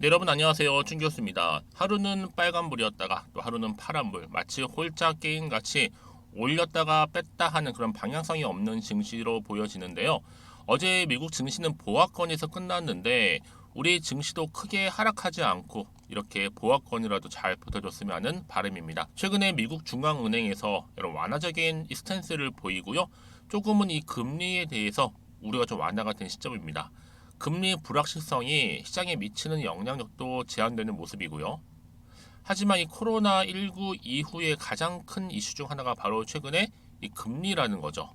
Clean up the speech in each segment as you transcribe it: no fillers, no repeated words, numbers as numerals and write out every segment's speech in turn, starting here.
네, 여러분 안녕하세요. 춘 교수입니다. 하루는 빨간불이었다가 또 하루는 파란불, 마치 홀짝 게임같이 올렸다가 뺐다 하는 그런 방향성이 없는 증시로 보여지는데요. 어제 미국 증시는 보합권에서 끝났는데 우리 증시도 크게 하락하지 않고 이렇게 보합권이라도 잘 버텨줬으면 하는 바람입니다. 최근에 미국 중앙은행에서 여러 완화적인 이 스탠스를 보이고요. 조금은 이 금리에 대해서 우려가 좀 완화가 된 시점입니다. 금리 불확실성이 시장에 미치는 영향력도 제한되는 모습이고요. 하지만 이 코로나19 이후에 가장 큰 이슈 중 하나가 바로 최근에 이 금리라는 거죠.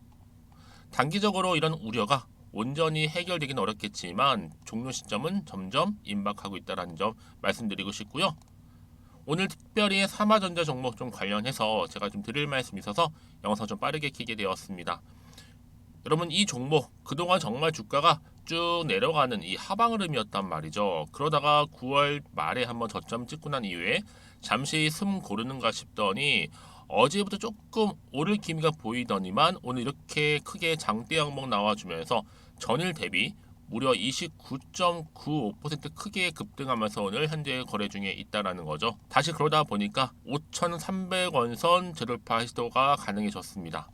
단기적으로 이런 우려가 온전히 해결되기는 어렵겠지만 종료 시점은 점점 임박하고 있다는 점 말씀드리고 싶고요. 오늘 특별히 삼화전자 종목 좀 관련해서 제가 좀 드릴 말씀이 있어서 영상 좀 빠르게 켜게 되었습니다. 여러분 이 종목 그동안 정말 주가가 쭉 내려가는 이 하방 흐름이었단 말이죠. 그러다가 9월 말에 한번 저점 찍고 난 이후에 잠시 숨 고르는가 싶더니 어제부터 조금 오를 기미가 보이더니만 오늘 이렇게 크게 장대 양봉 나와주면서 전일 대비 무려 29.95% 크게 급등하면서 오늘 현재 거래 중에 있다라는 거죠. 다시 그러다 보니까 5,300원 선 재돌파 시도가 가능해졌습니다.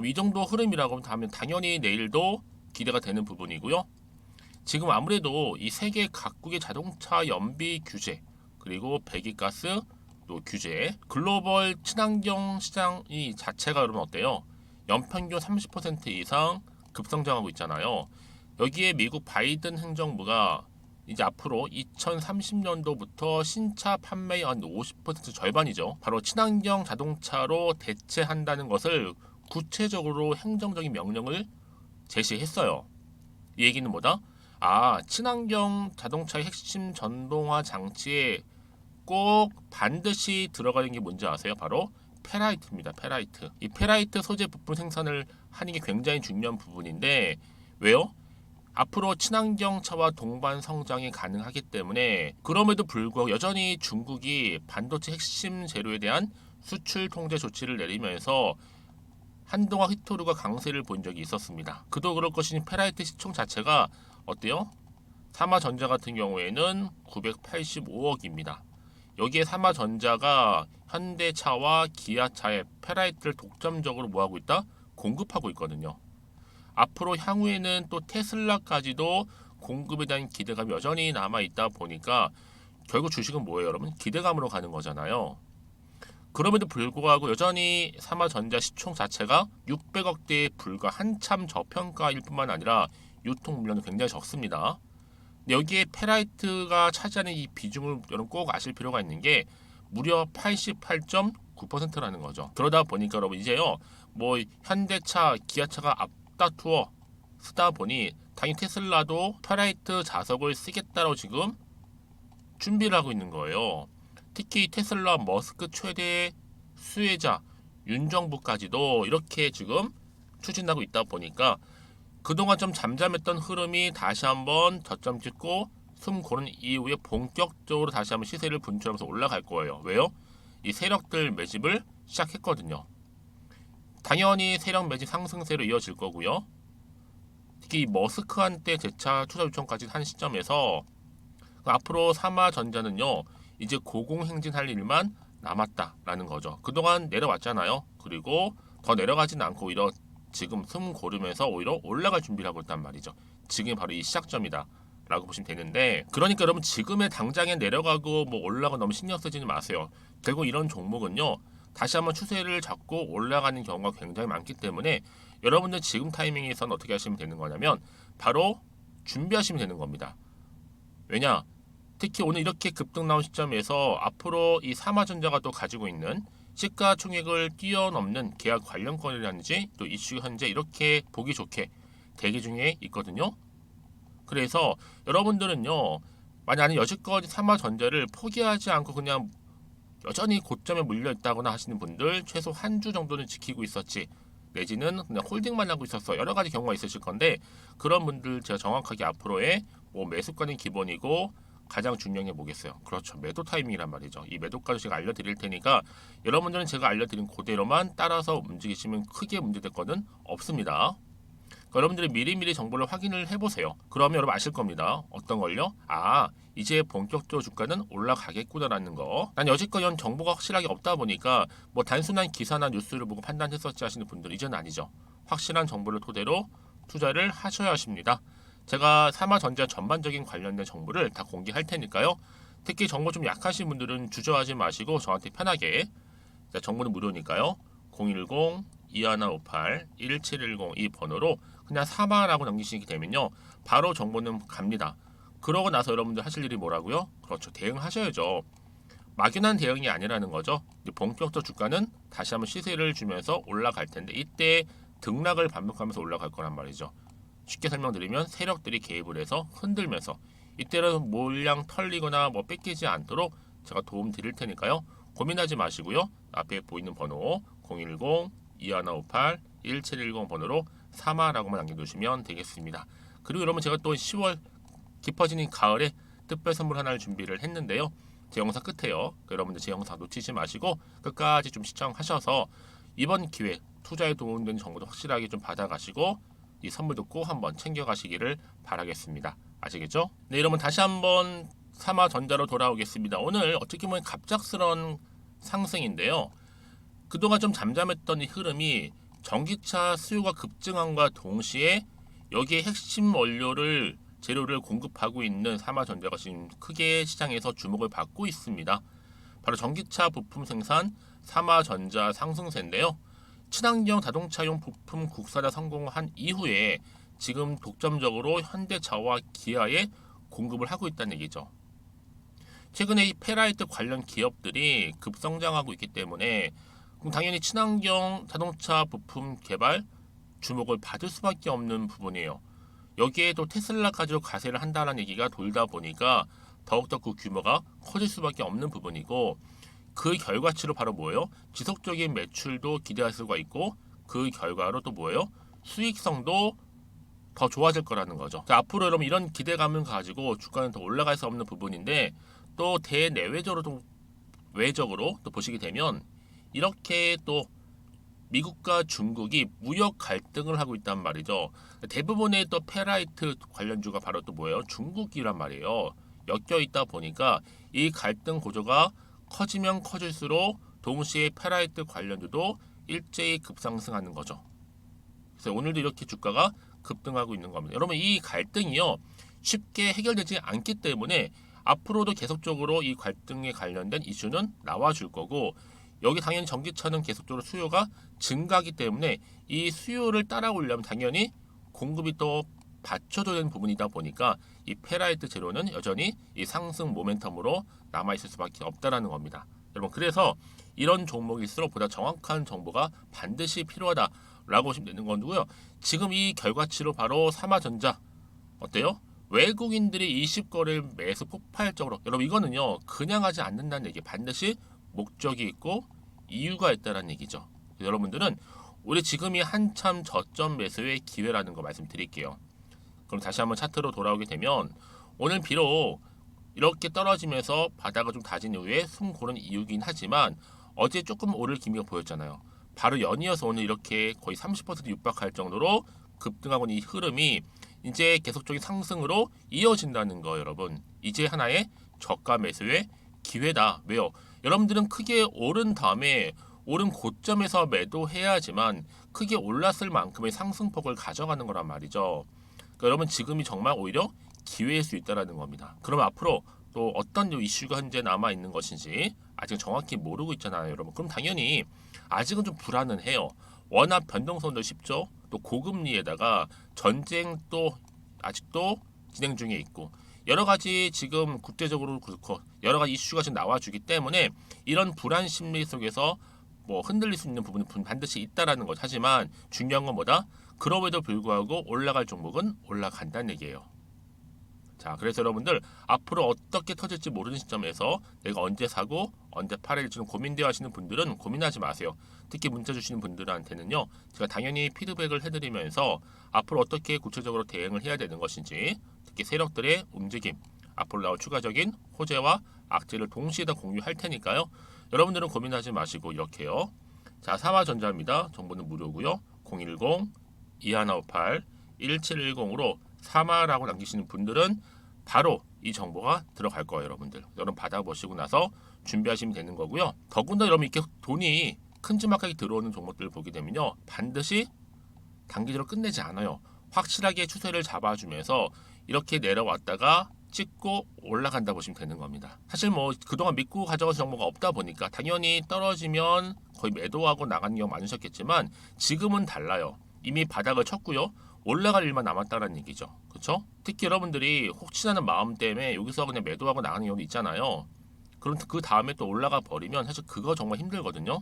이 정도 흐름이라고 하면 당연히 내일도 기대가 되는 부분이고요. 지금 아무래도 이 세계 각국의 자동차 연비 규제 그리고 배기가스 또 규제 글로벌 친환경 시장이 자체가 그러면 어때요? 연평균 30% 이상 급성장하고 있잖아요. 여기에 미국 바이든 행정부가 이제 앞으로 2030년도부터 신차 판매의 한 50% 절반이죠. 바로 친환경 자동차로 대체한다는 것을 구체적으로 행정적인 명령을 제시했어요. 이 얘기는 뭐다? 친환경 자동차의 핵심 전동화 장치에 꼭 반드시 들어가는 게 뭔지 아세요? 바로 페라이트입니다. 페라이트. 이 페라이트 소재 부품 생산을 하는 게 굉장히 중요한 부분인데 왜요? 앞으로 친환경 차와 동반 성장이 가능하기 때문에 그럼에도 불구하고 여전히 중국이 반도체 핵심 재료에 대한 수출 통제 조치를 내리면서 한동안 히토류가 강세를 본 적이 있었습니다. 그도 그럴 것이니 페라이트 시총 자체가 어때요? 삼화전자 같은 경우에는 985억입니다. 여기에 삼화전자가 현대차와 기아차에 페라이트를 독점적으로 뭐하고 있다? 공급하고 있거든요. 앞으로 향후에는 또 테슬라까지도 공급에 대한 기대감이 여전히 남아있다 보니까 결국 주식은 뭐예요, 여러분? 기대감으로 가는 거잖아요. 그럼에도 불구하고 여전히 삼화전자 시총 자체가 600억대에 불과 한참 저평가일 뿐만 아니라 유통 물량도 굉장히 적습니다. 여기에 페라이트가 차지하는 이 비중을 여러분 꼭 아실 필요가 있는 게 무려 88.9%라는 거죠. 그러다 보니까 여러분 이제요 뭐 현대차, 기아차가 앞다투어 쓰다 보니 당연히 테슬라도 페라이트 자석을 쓰겠다고 지금 준비를 하고 있는 거예요. 특히 테슬라 머스크 최대 수혜자 윤 정부까지도 이렇게 지금 추진하고 있다 보니까 그동안 좀 잠잠했던 흐름이 다시 한번 저점 찍고 숨 고른 이후에 본격적으로 다시 한번 시세를 분출하면서 올라갈 거예요. 왜요? 이 세력들 매집을 시작했거든요. 당연히 세력 매집 상승세로 이어질 거고요. 특히 머스크한테 재차 투자 요청까지 한 시점에서 앞으로 삼화전자는요 이제 고공행진할 일만 남았다라는 거죠. 그동안 내려왔잖아요. 그리고 더 내려가진 않고 오히려 지금 숨 고르면서 오히려 올라갈 준비를 하고 있단 말이죠. 지금이 바로 이 시작점이다 라고 보시면 되는데 그러니까 여러분 지금의 당장에 내려가고 뭐 올라가 너무 신경 쓰지는 마세요. 결국 이런 종목은요 다시 한번 추세를 잡고 올라가는 경우가 굉장히 많기 때문에 여러분들 지금 타이밍에서는 어떻게 하시면 되는 거냐면 바로 준비하시면 되는 겁니다. 왜냐? 특히 오늘 이렇게 급등 나온 시점에서 앞으로 이 삼화전자가 또 가지고 있는 시가총액을 뛰어넘는 계약 관련권이라든지 또 이슈 현재 이렇게 보기 좋게 대기 중에 있거든요. 그래서 여러분들은요 만약에 여지껏 삼화전자를 포기하지 않고 그냥 여전히 고점에 물려 있다거나 하시는 분들 최소 한 주 정도는 지키고 있었지 내지는 그냥 홀딩만 하고 있었어 여러 가지 경우가 있으실 건데 그런 분들 제가 정확하게 앞으로의 뭐 매수가는 기본이고 가장 중요한 게 뭐겠어요? 그렇죠. 매도 타이밍이란 말이죠. 이 매도가도 제가 알려드릴 테니까 여러분들은 제가 알려드린 그대로만 따라서 움직이시면 크게 문제될 거는 없습니다. 여러분들이 미리미리 정보를 확인을 해보세요. 그러면 여러분 아실 겁니다. 어떤 걸요? 이제 본격적으로 주가는 올라가겠구나라는 거. 난 여지껏 이런 정보가 확실하게 없다 보니까 뭐 단순한 기사나 뉴스를 보고 판단했었지 하시는 분들 이제는 아니죠. 확실한 정보를 토대로 투자를 하셔야 하십니다. 제가 삼화전자 전반적인 관련된 정보를 다 공개할 테니까요. 특히 정보 좀 약하신 분들은 주저하지 마시고 저한테 편하게, 자, 정보는 무료니까요. 010-2158-1710 이 번호로 그냥 사마라고 남기시게 되면요, 바로 정보는 갑니다. 그러고 나서 여러분들 하실 일이 뭐라고요? 그렇죠, 대응하셔야죠. 막연한 대응이 아니라는 거죠. 본격적 주가는 다시 한번 시세를 주면서 올라갈 텐데 이때 등락을 반복하면서 올라갈 거란 말이죠. 쉽게 설명드리면 세력들이 개입을 해서 흔들면서 이때는 몰량 털리거나 뭐 뺏기지 않도록 제가 도움 드릴 테니까요. 고민하지 마시고요. 앞에 보이는 번호 010-2158-1710 번호로 사마라고만 남겨두시면 되겠습니다. 그리고 여러분 제가 또 10월 깊어지는 가을에 특별 선물 하나를 준비를 했는데요. 제 영상 끝에요. 여러분들 제 영상 놓치지 마시고 끝까지 좀 시청하셔서 이번 기회 투자에 도움되는 정보도 확실하게 좀 받아가시고 이 선물도 꼭 한번 챙겨가시기를 바라겠습니다. 아시겠죠? 네, 여러분 다시 한번 삼화전자로 돌아오겠습니다. 오늘 어떻게 보면 갑작스러운 상승인데요. 그동안 좀 잠잠했던 이 흐름이 전기차 수요가 급증함과 동시에 여기에 핵심 재료를 공급하고 있는 삼화전자가 지금 크게 시장에서 주목을 받고 있습니다. 바로 전기차 부품 생산 삼화전자 상승세인데요. 친환경 자동차용 부품 국산화 성공한 이후에 지금 독점적으로 현대차와 기아에 공급을 하고 있다는 얘기죠. 최근에 이 페라이트 관련 기업들이 급성장하고 있기 때문에 그럼 당연히 친환경 자동차 부품 개발 주목을 받을 수밖에 없는 부분이에요. 여기에도 테슬라까지 가세를 한다는 얘기가 돌다 보니까 더욱더 그 규모가 커질 수밖에 없는 부분이고, 그 결과치로 바로 뭐예요? 지속적인 매출도 기대할 수가 있고 그 결과로 또 뭐예요? 수익성도 더 좋아질 거라는 거죠. 자, 앞으로 여러분 이런 기대감을 가지고 주가는 더 올라갈 수 없는 부분인데, 또 대내외적으로 외적으로 또 보시게 되면 이렇게 또 미국과 중국이 무역 갈등을 하고 있단 말이죠. 대부분의 또 페라이트 관련주가 바로 또 뭐예요? 중국이란 말이에요. 엮여 있다 보니까 이 갈등 구조가 커지면 커질수록 동시에 페라이트 관련주도 일제히 급상승하는 거죠. 그래서 오늘도 이렇게 주가가 급등하고 있는 겁니다. 여러분 이 갈등이요 쉽게 해결되지 않기 때문에 앞으로도 계속적으로 이 갈등에 관련된 이슈는 나와줄 거고, 여기 당연히 전기차는 계속적으로 수요가 증가하기 때문에 이 수요를 따라오려면 당연히 공급이 또 받쳐줘야 되는 부분이다 보니까 이 페라이트 재료는 여전히 이 상승 모멘텀으로 남아있을 수밖에 없다라는 겁니다. 여러분 그래서 이런 종목일수록 보다 정확한 정보가 반드시 필요하다라고 보시면 되는 거고요. 지금 이 결과치로 바로 삼화전자 어때요? 외국인들이 20거래를 매수 폭발적으로, 여러분 이거는요 그냥 하지 않는다는 얘기, 반드시 목적이 있고 이유가 있다는 얘기죠. 여러분들은 우리 지금이 한참 저점 매수의 기회라는 거 말씀드릴게요. 그럼 다시 한번 차트로 돌아오게 되면 오늘 비록 이렇게 떨어지면서 바닥을 좀 다진 이후에 숨 고른 이유긴 하지만 어제 조금 오를 기미가 보였잖아요. 바로 연이어서 오늘 이렇게 거의 30% 육박할 정도로 급등하고 있는 이 흐름이 이제 계속적인 상승으로 이어진다는 거, 여러분. 이제 하나의 저가 매수의 기회다. 왜요? 여러분들은 크게 오른 다음에 오른 고점에서 매도해야지만 크게 올랐을 만큼의 상승폭을 가져가는 거란 말이죠. 그러니까 여러분 지금이 정말 오히려 기회일 수 있다는 겁니다. 그럼 앞으로 또 어떤 이슈가 현재 남아 있는 것인지 아직 정확히 모르고 있잖아요, 여러분. 그럼 당연히 아직은 좀 불안은 해요. 워낙 변동성도 쉽죠. 또 고금리에다가 전쟁도 아직도 진행 중에 있고 여러 가지 지금 국제적으로 그렇고 여러 가지 이슈가 지금 나와주기 때문에 이런 불안 심리 속에서 뭐 흔들릴 수 있는 부분은 반드시 있다라는 것. 하지만 중요한 건 뭐다? 그럼에도 불구하고 올라갈 종목은 올라간다는 얘기예요. 자, 그래서 여러분들 앞으로 어떻게 터질지 모르는 시점에서 내가 언제 사고 언제 팔아야 될지 고민되어 하시는 분들은 고민하지 마세요. 특히 문자 주시는 분들한테는요 제가 당연히 피드백을 해드리면서 앞으로 어떻게 구체적으로 대응을 해야 되는 것인지, 특히 세력들의 움직임, 앞으로 나올 추가적인 호재와 악재를 동시에 다 공유할 테니까요. 여러분들은 고민하지 마시고 이렇게요. 자, 삼화전자입니다. 정보는 무료고요. 010-2158 1710으로 사마라고 남기시는 분들은 바로 이 정보가 들어갈 거예요, 여러분들. 여러분 받아보시고 나서 준비하시면 되는 거고요. 더군다나 여러분 이렇게 돈이 큼지막하게 들어오는 종목들을 보게 되면요, 반드시 단기적으로 끝내지 않아요. 확실하게 추세를 잡아주면서 이렇게 내려왔다가 찍고 올라간다 보시면 되는 겁니다. 사실 뭐 그동안 믿고 가져간 정보가 없다 보니까 당연히 떨어지면 거의 매도하고 나가는 경우 많으셨겠지만 지금은 달라요. 이미 바닥을 쳤고요. 올라갈 일만 남았다는 얘기죠. 그렇죠? 특히 여러분들이 혹시나는 마음 때문에 여기서 그냥 매도하고 나가는 경우도 있잖아요. 그럼 그 다음에 또 올라가 버리면 사실 그거 정말 힘들거든요.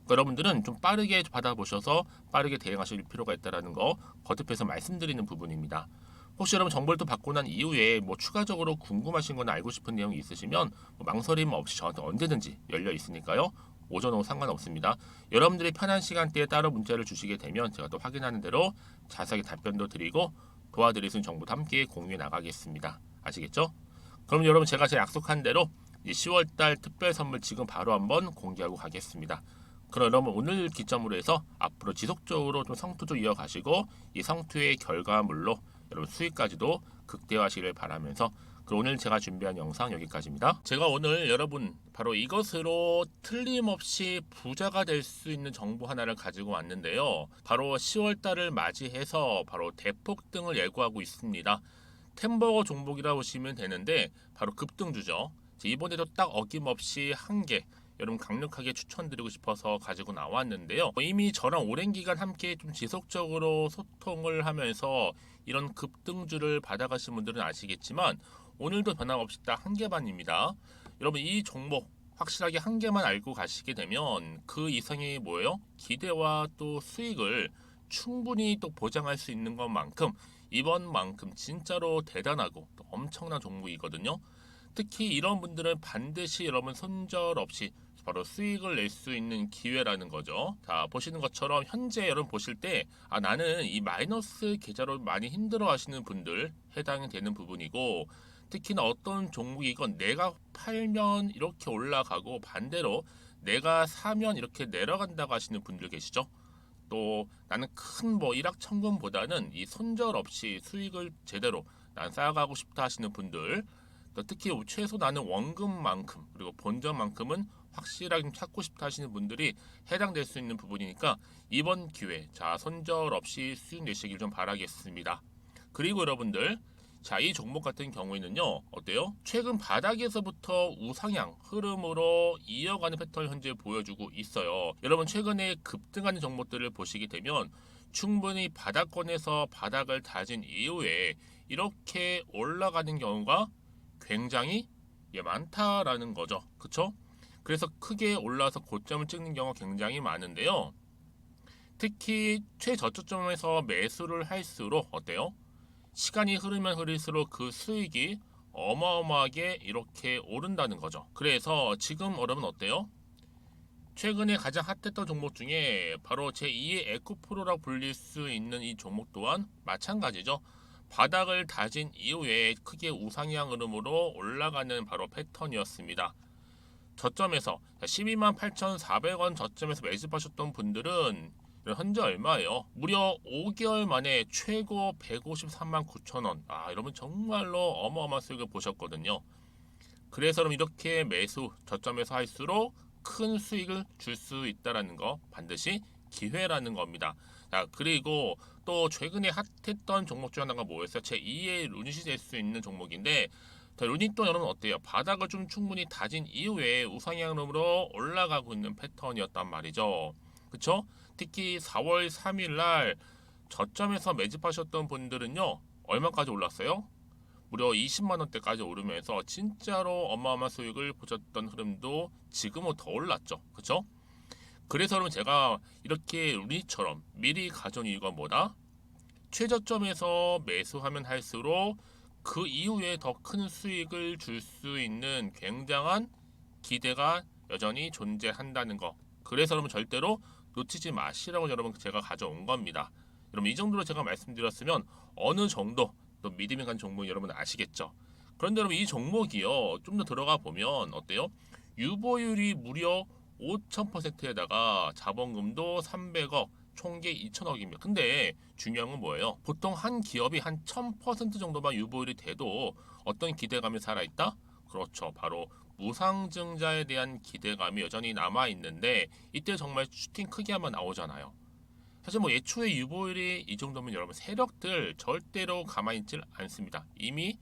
그러니까 여러분들은 좀 빠르게 받아보셔서 빠르게 대응하실 필요가 있다는 거 거듭해서 말씀드리는 부분입니다. 혹시 여러분 정보를 또 받고 난 이후에 뭐 추가적으로 궁금하신 거나 알고 싶은 내용이 있으시면 뭐 망설임 없이 저한테 언제든지 열려 있으니까요. 오전 오후 상관없습니다. 여러분들이 편한 시간대에 따로 문자를 주시게 되면 제가 또 확인하는 대로 자세하게 답변도 드리고 도와드릴 수 있는 정보도 함께 공유해 나가겠습니다. 아시겠죠? 그럼 여러분 제가 약속한 대로 10월달 특별 선물 지금 바로 한번 공개하고 가겠습니다. 그럼 여러분 오늘 기점으로 해서 앞으로 지속적으로 좀 성투도 이어가시고 이 성투의 결과물로 여러분 수익까지도 극대화하시길 바라면서 그럼 오늘 제가 준비한 영상 여기까지입니다. 제가 오늘 여러분 바로 이것으로 틀림없이 부자가 될 수 있는 정보 하나를 가지고 왔는데요. 바로 10월달을 맞이해서 바로 대폭등을 예고하고 있습니다. 템버거 종목이라 보시면 되는데 바로 급등주죠. 이번에도 딱 어김없이 한 개 여러분 강력하게 추천드리고 싶어서 가지고 나왔는데요. 이미 저랑 오랜 기간 함께 좀 지속적으로 소통을 하면서 이런 급등주를 받아가신 분들은 아시겠지만 오늘도 변함없이 딱 한 개만입니다. 여러분 이 종목 확실하게 한 개만 알고 가시게 되면 그 이상이 뭐예요? 기대와 또 수익을 충분히 또 보장할 수 있는 것만큼 이번만큼 진짜로 대단하고 또 엄청난 종목이거든요. 특히 이런 분들은 반드시 여러분 손절 없이 바로 수익을 낼 수 있는 기회라는 거죠. 자, 보시는 것처럼 현재 여러분 보실 때 나는 이 마이너스 계좌로 많이 힘들어 하시는 분들 해당이 되는 부분이고 특히나 어떤 종목이건 내가 팔면 이렇게 올라가고 반대로 내가 사면 이렇게 내려간다고 하시는 분들 계시죠. 또 나는 큰 뭐 일확천금보다는 이 손절 없이 수익을 제대로 난 쌓아가고 싶다 하시는 분들 또 특히 최소 나는 원금만큼 그리고 본전만큼은 확실하게 좀 찾고 싶다 하시는 분들이 해당될 수 있는 부분이니까 이번 기회 자 손절 없이 수익 내시길 좀 바라겠습니다. 그리고 여러분들 자, 이 종목 같은 경우에는요, 어때요? 최근 바닥에서부터 우상향 흐름으로 이어가는 패턴을 현재 보여주고 있어요. 여러분, 최근에 급등하는 종목들을 보시게 되면 충분히 바닥권에서 바닥을 다진 이후에 이렇게 올라가는 경우가 굉장히 많다라는 거죠. 그쵸? 그래서 크게 올라서 고점을 찍는 경우가 굉장히 많은데요. 특히 최저점에서 매수를 할수록 어때요? 시간이 흐르면 흐를수록 그 수익이 어마어마하게 이렇게 오른다는 거죠. 그래서 지금 여러분 어때요? 최근에 가장 핫했던 종목 중에 바로 제2의 에코프로라고 불릴 수 있는 이 종목 또한 마찬가지죠. 바닥을 다진 이후에 크게 우상향 흐름으로 올라가는 바로 패턴이었습니다. 저점에서 128,400원 저점에서 매집하셨던 분들은 현재 얼마예요? 무려 5개월 만에 최고 153만 9천 원. 여러분 정말로 어마어마한 수익을 보셨거든요. 그래서 여러분 이렇게 매수 저점에서 할수록 큰 수익을 줄 수 있다라는 거 반드시 기회라는 겁니다. 자, 그리고 또 최근에 핫했던 종목 중 하나가 뭐였어요? 제2의 루닛이 될 수 있는 종목인데 루닛도 여러분 어때요? 바닥을 좀 충분히 다진 이후에 우상향으로 올라가고 있는 패턴이었단 말이죠. 그쵸? 특히 4월 3일 날 저점에서 매집하셨던 분들은요. 얼마까지 올랐어요? 무려 20만 원대까지 오르면서 진짜로 어마어마한 수익을 보셨던 흐름도 지금은 더 올랐죠. 그쵸? 그래서 여러분 제가 이렇게 루닛처럼 미리 가져온 이유가 뭐다? 최저점에서 매수하면 할수록 그 이후에 더 큰 수익을 줄 수 있는 굉장한 기대가 여전히 존재한다는 거. 그래서 여러분 절대로 놓치지 마시라고 여러분 제가 가져온 겁니다. 여러분 이 정도로 제가 말씀드렸으면 어느 정도 또 믿음이 간 종목 여러분 아시겠죠? 그런데 여러분 이 종목이요 좀 더 들어가 보면 어때요? 유보율이 무려 5,000%에다가 자본금도 300억, 총계 2천억입니다. 근데 중요한 건 뭐예요? 보통 한 기업이 한 1000% 정도만 유보율이 돼도 어떤 기대감이 살아있다? 그렇죠. 바로 무상증자에 대한 기대감이 여전히 남아있는데 이때 정말 슈팅 크게 한번 나오잖아요. 사실 뭐 예초에 유보율이 이 정도면 여러분 세력들 절대로 가만히 있질 않습니다. 이미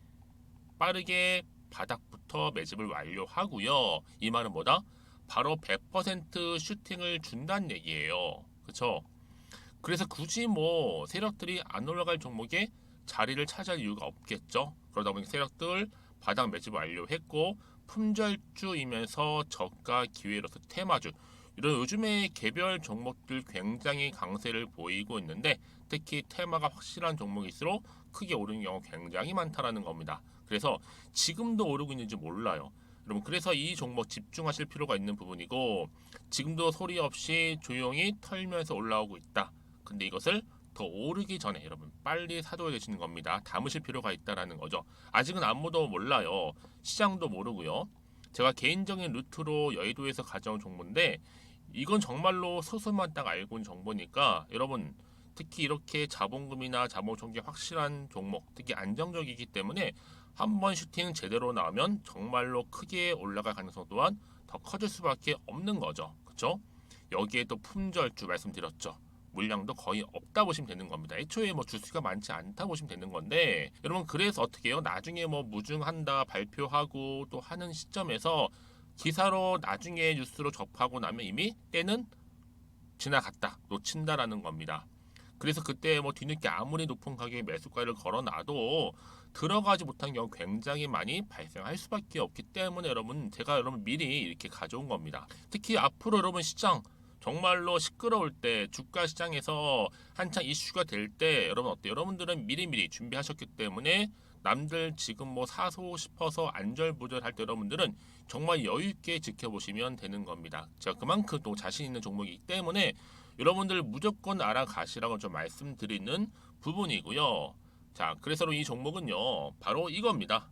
빠르게 바닥부터 매집을 완료하고요. 이 말은 뭐다? 바로 100% 슈팅을 준다는 얘기예요. 그렇죠? 그래서 굳이 뭐 세력들이 안 올라갈 종목에 자리를 차지할 이유가 없겠죠. 그러다 보니 세력들 바닥 매집 완료했고 품절주이면서 저가 기회로서 테마주 이런 요즘에 개별 종목들 굉장히 강세를 보이고 있는데 특히 테마가 확실한 종목일수록 크게 오르는 경우 굉장히 많다라는 겁니다. 그래서 지금도 오르고 있는지 몰라요. 여러분 그래서 이 종목 집중하실 필요가 있는 부분이고 지금도 소리 없이 조용히 털면서 올라오고 있다. 근데 이것을 더 오르기 전에 여러분 빨리 사둬야 되시는 겁니다. 담으실 필요가 있다라는 거죠. 아직은 아무도 몰라요. 시장도 모르고요. 제가 개인적인 루트로 여의도에서 가져온 정보인데 이건 정말로 소수만 딱 알고 있는 정보니까 여러분 특히 이렇게 자본금이나 자본총계 확실한 종목 특히 안정적이기 때문에 한번 슈팅 제대로 나오면 정말로 크게 올라갈 가능성 또한 더 커질 수밖에 없는 거죠. 그렇죠? 여기에 또 품절주 말씀드렸죠. 물량도 거의 없다 보시면 되는 겁니다. 애초에 뭐 주수가 많지 않다 보시면 되는 건데 여러분 그래서 어떻게 해요? 나중에 뭐 무증한다 발표하고 또 하는 시점에서 기사로 나중에 뉴스로 접하고 나면 이미 때는 지나갔다 놓친다라는 겁니다. 그래서 그때 뭐 뒤늦게 아무리 높은 가격에 매수가를 걸어놔도 들어가지 못한 경우 굉장히 많이 발생할 수밖에 없기 때문에 여러분 제가 여러분 미리 이렇게 가져온 겁니다. 특히 앞으로 여러분 시장 정말로 시끄러울 때 주가 시장에서 한창 이슈가 될 때 여러분 어때요? 여러분들은 미리미리 준비하셨기 때문에 남들 지금 뭐 사고 싶어서 안절부절할 때 여러분들은 정말 여유 있게 지켜보시면 되는 겁니다. 제가 그만큼 또 자신 있는 종목이기 때문에 여러분들 무조건 알아가시라고 좀 말씀드리는 부분이고요. 자, 그래서 이 종목은요, 바로 이겁니다.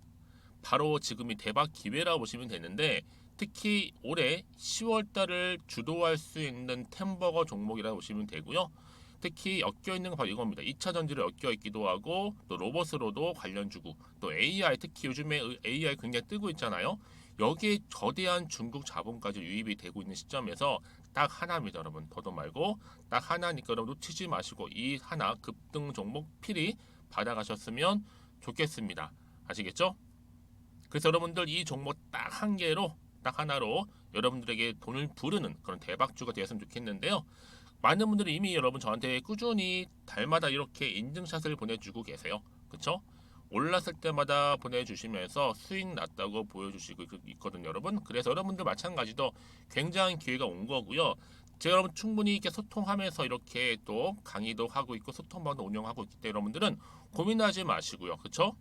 바로 지금이 대박 기회라고 보시면 되는데 특히 올해 10월 달을 주도할 수 있는 템버거 종목이라고 보시면 되고요. 특히 엮여 있는 건 바로 이겁니다. 2차 전지를 엮여 있기도 하고 또 로봇으로도 관련 주고 또 AI 특히 요즘에 AI 굉장히 뜨고 있잖아요. 여기에 거대한 중국 자본까지 유입이 되고 있는 시점에서 딱 하나입니다, 여러분. 더도 말고 딱 하나니까 여러분 놓치지 마시고 이 하나 급등 종목 필히 받아가셨으면 좋겠습니다. 아시겠죠? 그래서 여러분들 이 종목 딱 한 개로 딱 하나로 여러분들에게 돈을 부르는 그런 대박주가 되었으면 좋겠는데요. 많은 분들이 이미 여러분 저한테 꾸준히 달마다 이렇게 인증샷을 보내주고 계세요. 그쵸? 올랐을 때마다 보내주시면서 수익 났다고 보여주시고 있거든요, 여러분. 그래서 여러분들 마찬가지도 굉장한 기회가 온 거고요. 제가 여러분 충분히 이렇게 소통하면서 이렇게 또 강의도 하고 있고 소통방도 운영하고 있기 때문에 여러분들은 고민하지 마시고요. 그쵸?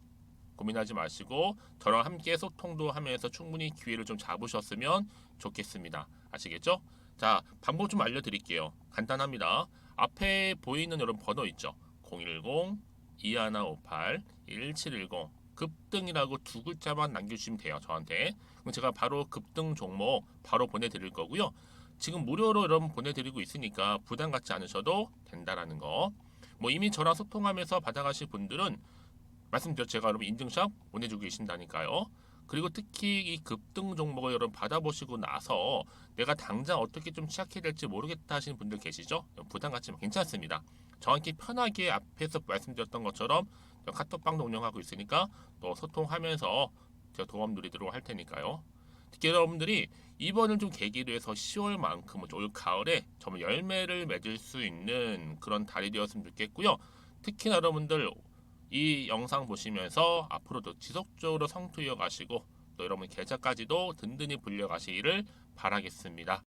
고민하지 마시고 저랑 함께 소통도 하면서 충분히 기회를 좀 잡으셨으면 좋겠습니다. 아시겠죠? 자, 방법 좀 알려드릴게요. 간단합니다. 앞에 보이는 여러분 번호 있죠? 010-2158-1710 급등이라고 두 글자만 남겨주시면 돼요. 저한테. 그럼 제가 바로 급등 종목 바로 보내드릴 거고요. 지금 무료로 여러분 보내드리고 있으니까 부담 갖지 않으셔도 된다라는 거. 뭐 이미 저랑 소통하면서 받아가실 분들은 말씀드렸죠. 제가 여러분 인증샷 보내주고 계신다니까요. 그리고 특히 이 급등 종목을 여러분 받아보시고 나서 내가 당장 어떻게 좀 시작해야 될지 모르겠다 하시는 분들 계시죠? 부담 갖지만 괜찮습니다. 정확히 편하게 앞에서 말씀드렸던 것처럼 카톡방도 운영하고 있으니까 또 소통하면서 제가 도움 드리도록 할 테니까요. 특히 여러분들이 이번을 좀 계기로 해서 10월만큼은 올 가을에 정말 열매를 맺을 수 있는 그런 달이 되었으면 좋겠고요. 특히나 여러분들 이 영상 보시면서 앞으로도 지속적으로 성투 이어가시고 또 여러분 계좌까지도 든든히 불려가시기를 바라겠습니다.